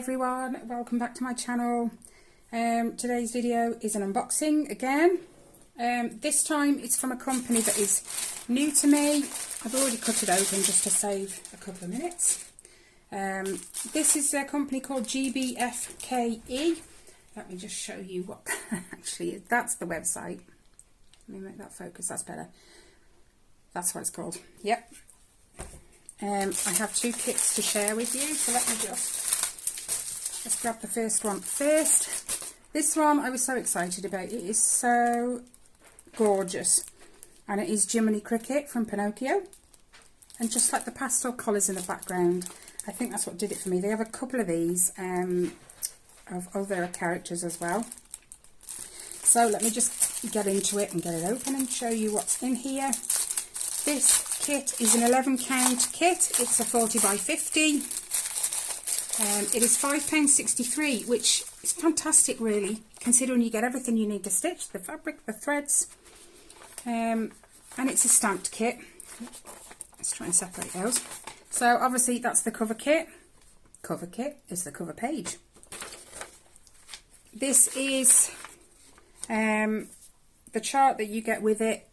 everyone, welcome back to my channel. Today's video is an unboxing again. This time it's from a company that is new to me. I've already cut it open just to save a couple of minutes. This is a company called GBFKE. Let me just show you what actually is. That's the website. Let me make that focus, that's better. That's what it's called. Yep. I have two kits to share with you, so let me let's grab the first one first. This one I was so excited about. It is so gorgeous, and it is Jiminy Cricket from Pinocchio, and just like the pastel colours in the background, I think that's what did it for me. They have a couple of these of other characters as well. So let me just get into it and get it open and show you what's in here. This kit is an 11 count kit. It's a 40 by 50. It is £5.63, which is fantastic really, considering you get everything you need to stitch, the fabric, the threads, and it's a stamped kit. Let's try and separate those. So obviously that's the cover kit. Cover kit is the cover page. This is the chart that you get with it.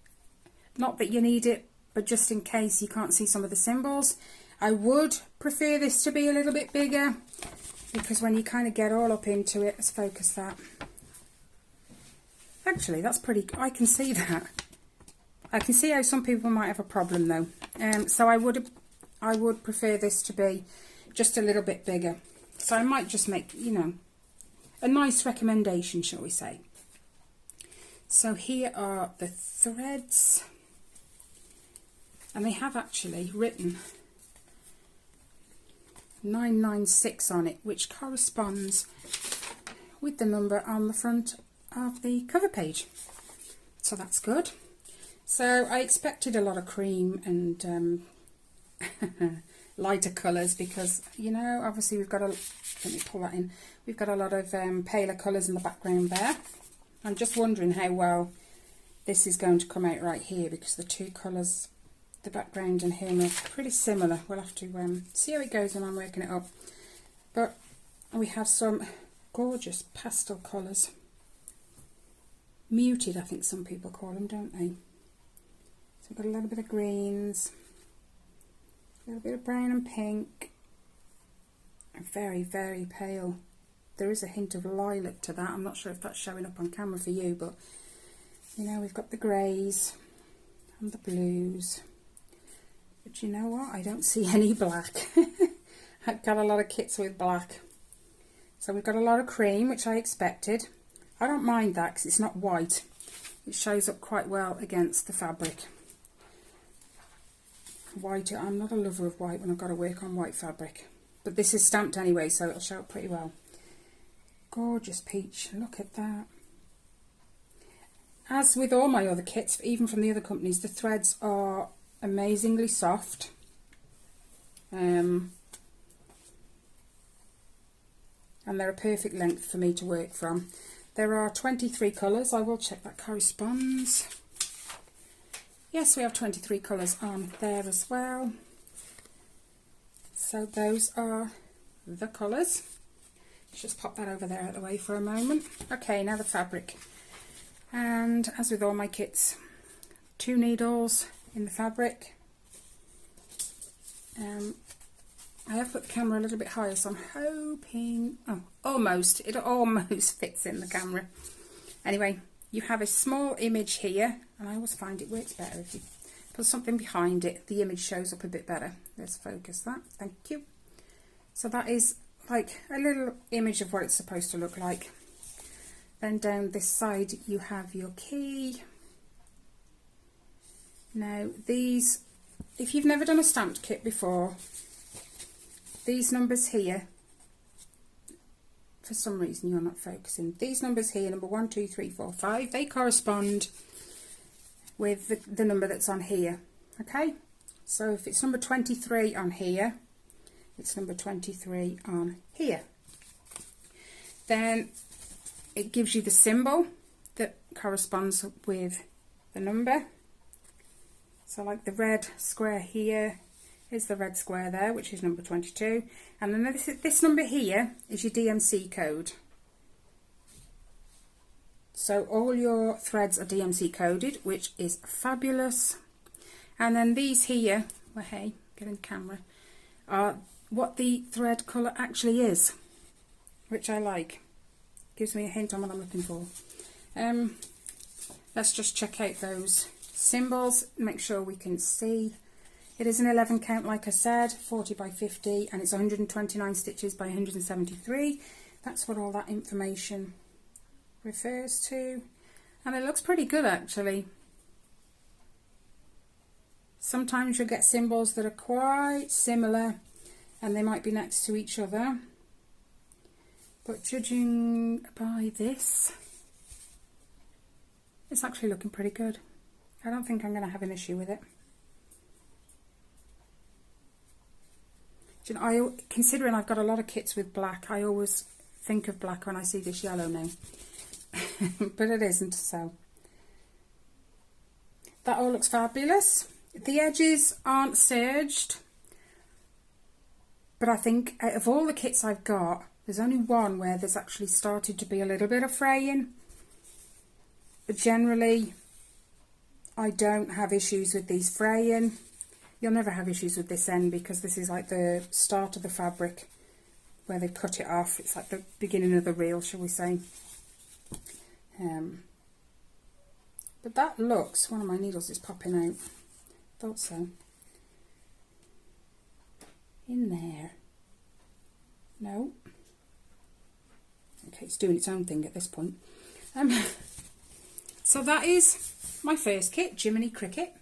Not that you need it, but just in case you can't see some of the symbols. I would prefer this to be a little bit bigger, because when you kind of get all up into it, let's focus that. Actually, that's pretty, I can see that. I can see how some people might have a problem though. So I would prefer this to be just a little bit bigger. So I might just make, you know, a nice recommendation, shall we say. So here are the threads. And they have actually written 996 on it, which corresponds with the number on the front of the cover page. So that's good. So I expected a lot of cream and lighter colours, because, you know, obviously we've got a, let me pull that in, we've got a lot of paler colours in the background there. I'm just wondering how well this is going to come out right here, because the two colours, the background and him, are pretty similar. We'll have to see how it goes when I'm working it up. But we have some gorgeous pastel colours. Muted, I think some people call them, don't they? So we've got a little bit of greens, a little bit of brown and pink, and very, very pale. There is a hint of lilac to that. I'm not sure if that's showing up on camera for you, but you know, we've got the greys and the blues. But you know what? I don't see any black. I've got a lot of kits with black. So we've got a lot of cream, which I expected. I don't mind that because it's not white. It shows up quite well against the fabric. White, I'm not a lover of white when I've got to work on white fabric. But this is stamped anyway, so it'll show up pretty well. Gorgeous peach, look at that. As with all my other kits, even from the other companies, the threads are amazingly soft. And they're a perfect length for me to work from. There are 23 colours. I will check that corresponds. Yes, we have 23 colours on there as well. So those are the colours. Let's just pop that over there out of the way for a moment. Okay, now the fabric. And as with all my kits, 2 needles in the fabric. I have put the camera a little bit higher, so I'm hoping, oh, almost, it almost fits in the camera. Anyway, you have a small image here, and I always find it works better if you put something behind it, the image shows up a bit better. Let's focus that, thank you. So that is like a little image of what it's supposed to look like. Then down this side you have your key. Now these, if you've never done a stamped kit before, these numbers here, for some reason you're not focusing, these numbers here, number 1, 2, 3, 4, 5, they correspond with the number that's on here. Okay, so if it's number 23 on here, it's number 23 on here. Then it gives you the symbol that corresponds with the number. So like the red square here Here's the red square there, which is number 22. And then this number here is your DMC code. So all your threads are DMC coded, which is fabulous. And then these here, well, hey, get in the camera, are what the thread colour actually is, which I like. Gives me a hint on what I'm looking for. Let's just check out those symbols, make sure we can see. It is an 11 count, like I said, 40 by 50, and it's 129 stitches by 173. That's what all that information refers to, and it looks pretty good actually. Sometimes you'll get symbols that are quite similar and they might be next to each other, but judging by this, it's actually looking pretty good. I don't think I'm going to have an issue with it. You know, considering I've got a lot of kits with black, I always think of black when I see this yellow now. But it isn't, so that all looks fabulous. The edges aren't serged, but I think out of all the kits I've got, there's only one where there's actually started to be a little bit of fraying, but generally I don't have issues with these fraying. You'll never have issues with this end because this is like the start of the fabric where they cut it off. It's like the beginning of the reel, shall we say. But that looks, one of my needles is popping out. Thought so. In there. No. Okay, it's doing its own thing at this point. So that is my first kit, Jiminy Cricket.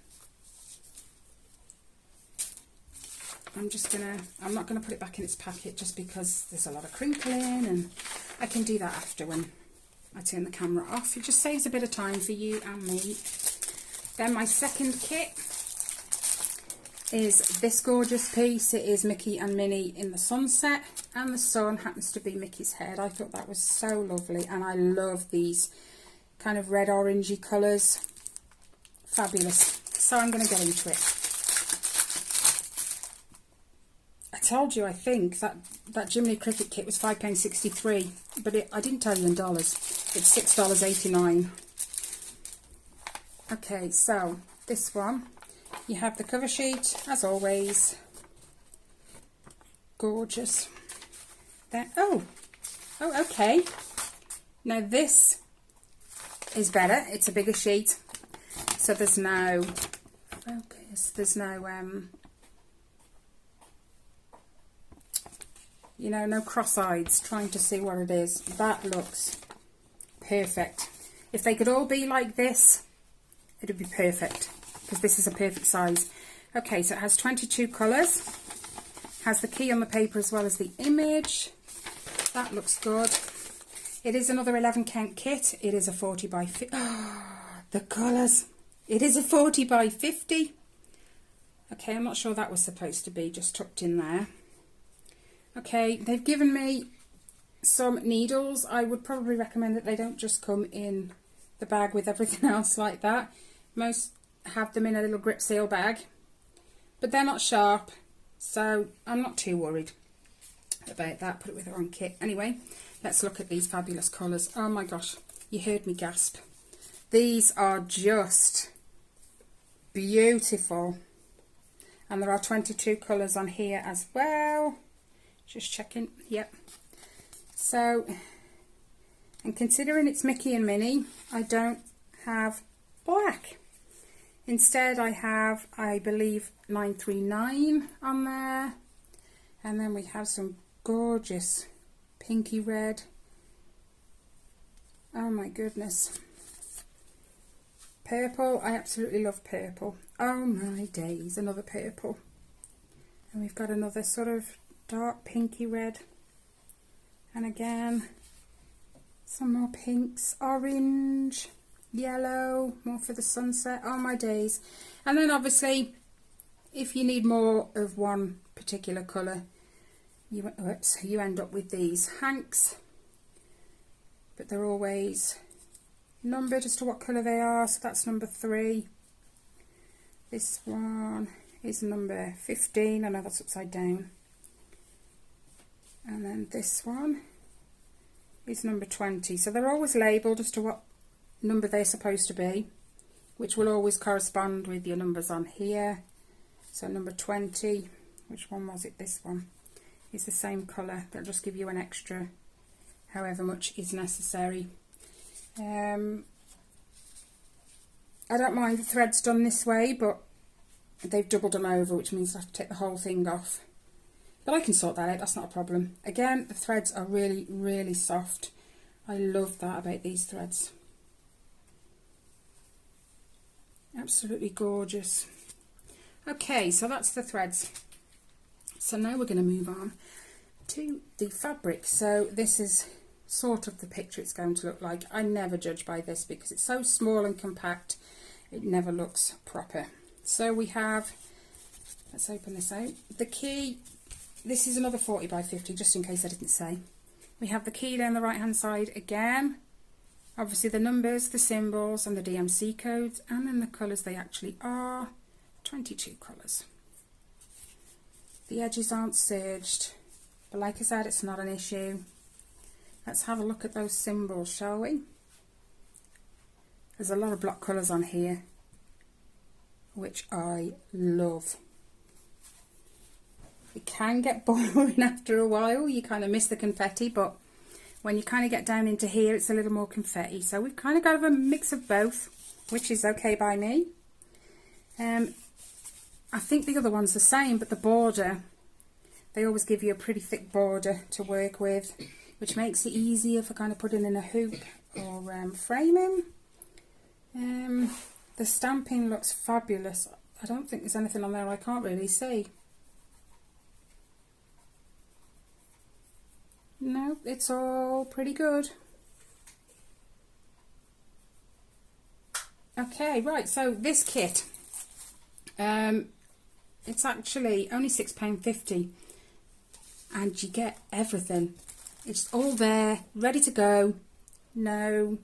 I'm not gonna put it back in its packet just because there's a lot of crinkling, and I can do that after when I turn the camera off. It just saves a bit of time for you and me. Then my second kit is this gorgeous piece. It is Mickey and Minnie in the sunset, and the sun happens to be Mickey's head. I thought that was so lovely, and I love these kind of red orangey colours. Fabulous. So I'm going to get into it. I told you, I think that Jiminy Cricket kit was £5.63, but I didn't tell you in dollars. It's $6.89. Okay, so this one, you have the cover sheet as always. Gorgeous. Then okay. Now this is better. It's a bigger sheet, so there's no focus. There's no you know, no cross-eyes trying to see what it is. That looks perfect. If they could all be like this, it would be perfect, because this is a perfect size. Okay, so it has 22 colours, has the key on the paper as well as the image. That looks good. It is another 11 count kit. It is a 40 by 50. Oh, the colours. It is a 40 by 50. Okay, I'm not sure that was supposed to be just tucked in there. Okay, they've given me some needles. I would probably recommend that they don't just come in the bag with everything else like that. Most have them in a little grip seal bag, but they're not sharp, so I'm not too worried about that. Put it with our own kit. Anyway, let's look at these fabulous colours. Oh my gosh, you heard me gasp. These are just beautiful, and there are 22 colours on here as well. Just checking. Yep. So, and considering it's Mickey and Minnie, I don't have black. Instead I have, I believe, 939 on there, and then we have some gorgeous pinky red. Oh my goodness. Purple. I absolutely love purple. Oh my days, another purple. And we've got another sort of dark pinky red, and again some more pinks, orange, yellow, more for the sunset. Oh my days. And then obviously if you need more of one particular colour, you end up with these hanks, but they're always numbered as to what colour they are. So that's number 3. This one is number 15. I know that's upside down. And then this one is number 20. So they're always labelled as to what number they're supposed to be, which will always correspond with your numbers on here. So number 20, which one was it? This one is the same colour. They'll just give you an extra however much is necessary. I don't mind the threads done this way, but they've doubled them over, which means I have to take the whole thing off. But I can sort that out, that's not a problem. Again, the threads are really, really soft. I love that about these threads. Absolutely gorgeous. Okay, so that's the threads. So now we're going to move on to the fabric. So this is sort of the picture it's going to look like. I never judge by this because it's so small and compact, it never looks proper. So we have, let's open this out, the key. This is another 40 by 50, just in case I didn't say. We have the key down the right hand side again. Obviously the numbers, the symbols and the DMC codes, and then the colours they actually are. 22 colours. The edges aren't serged, but like I said, it's not an issue. Let's have a look at those symbols, shall we? There's a lot of block colours on here, which I love. It can get boring after a while, you kind of miss the confetti, but when you kind of get down into here, it's a little more confetti. So we've kind of got a mix of both, which is okay by me. I think the other one's the same, but the border, they always give you a pretty thick border to work with, which makes it easier for kind of putting in a hoop or framing. The stamping looks fabulous. I don't think there's anything on there I can't really see. No, it's all pretty good. Okay, right, so this kit, it's actually only £6.50 and you get everything. It's all there, ready to go. No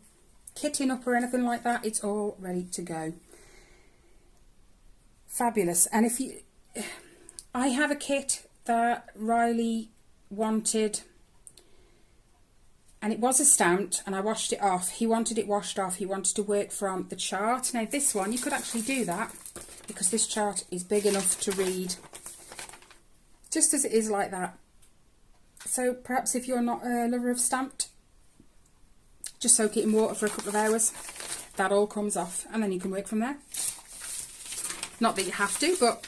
kitting up or anything like that, it's all ready to go. Fabulous. And if you, I have a kit that Riley wanted, and it was a stamped, and I washed it off. He wanted it washed off. He wanted to work from the chart. Now this one, you could actually do that because this chart is big enough to read just as it is like that. So perhaps if you're not a lover of stamped, just soak it in water for a couple of hours. That all comes off and then you can work from there. Not that you have to, but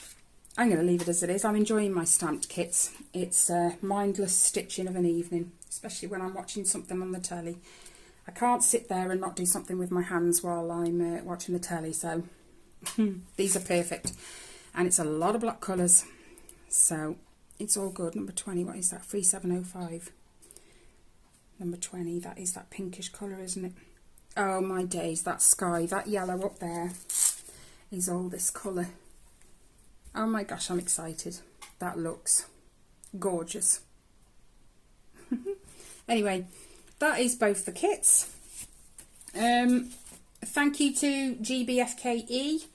I'm going to leave it as it is. I'm enjoying my stamped kits. It's mindless stitching of an evening, especially when I'm watching something on the telly. I can't sit there and not do something with my hands while I'm watching the telly, so these are perfect. And it's a lot of block colours, so it's all good. Number 20, what is that? 3705. Number 20, that is that pinkish colour, isn't it? Oh my days, that sky, that yellow up there is all this colour. Oh my gosh, I'm excited. That looks gorgeous. Anyway, that is both the kits. Thank you to GBFKE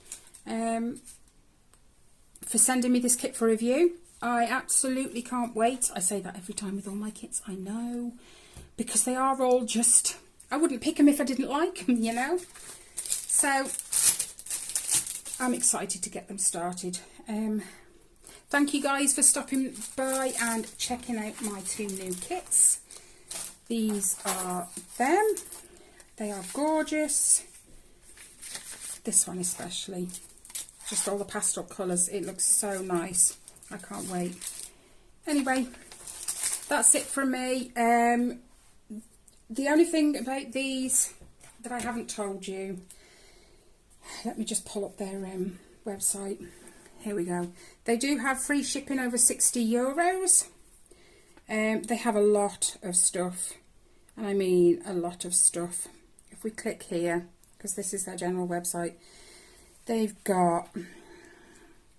for sending me this kit for review. I absolutely can't wait. I say that every time with all my kits, I know, because they are all just, I wouldn't pick them if I didn't like them, you know. So I'm excited to get them started. Thank you guys for stopping by and checking out my two new kits. These are them. They are gorgeous. This one especially. Just all the pastel colours. It looks so nice. I can't wait. Anyway, that's it from me. The only thing about these that I haven't told you, let me just pull up their website. Here we go. They do have free shipping over €60. They have a lot of stuff, and I mean a lot of stuff. If we click here, because this is their general website, they've got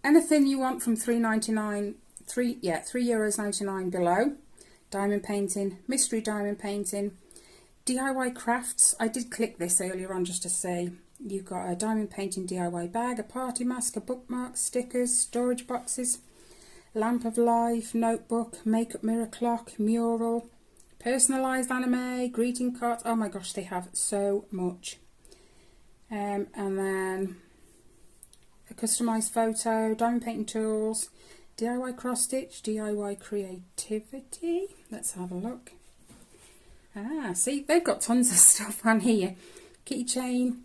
anything you want from €3.99 below. Diamond painting, mystery diamond painting, DIY crafts. I did click this earlier on just to say, You've got a diamond painting DIY bag, a party mask, a bookmark, stickers, storage boxes, lamp of life, notebook, makeup mirror clock, mural, personalised anime, greeting cards. Oh my gosh, they have so much. And then a customised photo, diamond painting tools, DIY cross stitch, DIY creativity. Let's have a look. Ah, see, they've got tons of stuff on here. Keychain,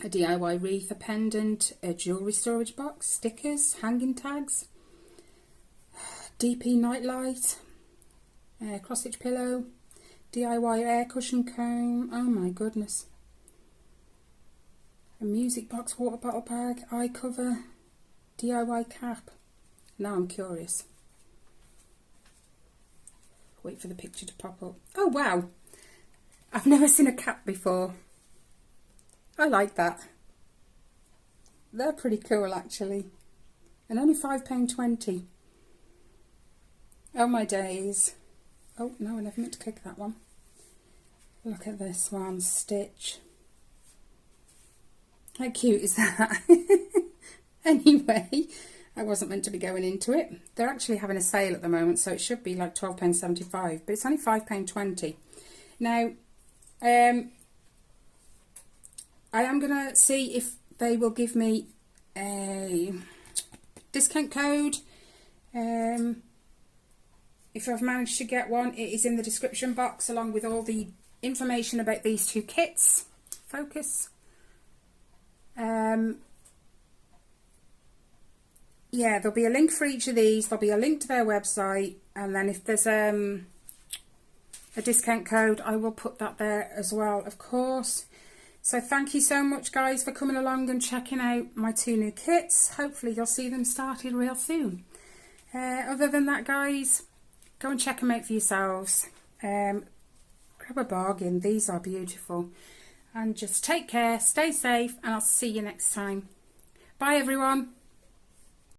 a DIY wreath, a pendant, a jewellery storage box, stickers, hanging tags, DP nightlight, a cross stitch pillow, DIY air cushion comb. Oh my goodness. A music box, water bottle bag, eye cover, DIY cap. Now I'm curious. Wait for the picture to pop up. Oh wow, I've never seen a cap before. I like that. They're pretty cool actually. And only £5.20. Oh my days. Oh no, I never meant to click that one. Look at this one, stitch. How cute is that? Anyway, I wasn't meant to be going into it. They're actually having a sale at the moment, so it should be like £12.75, but it's only £5.20. Now, I am going to see if they will give me a discount code. If I've managed to get one, it is in the description box along with all the information about these two kits. Focus. Yeah, there'll be a link for each of these. There'll be a link to their website, and then if there's a discount code, I will put that there as well, of course. So thank you so much, guys, for coming along and checking out my two new kits. Hopefully you'll see them started real soon. Other than that, guys, go and check them out for yourselves. Grab a bargain. These are beautiful. And just take care, stay safe, and I'll see you next time. Bye, everyone.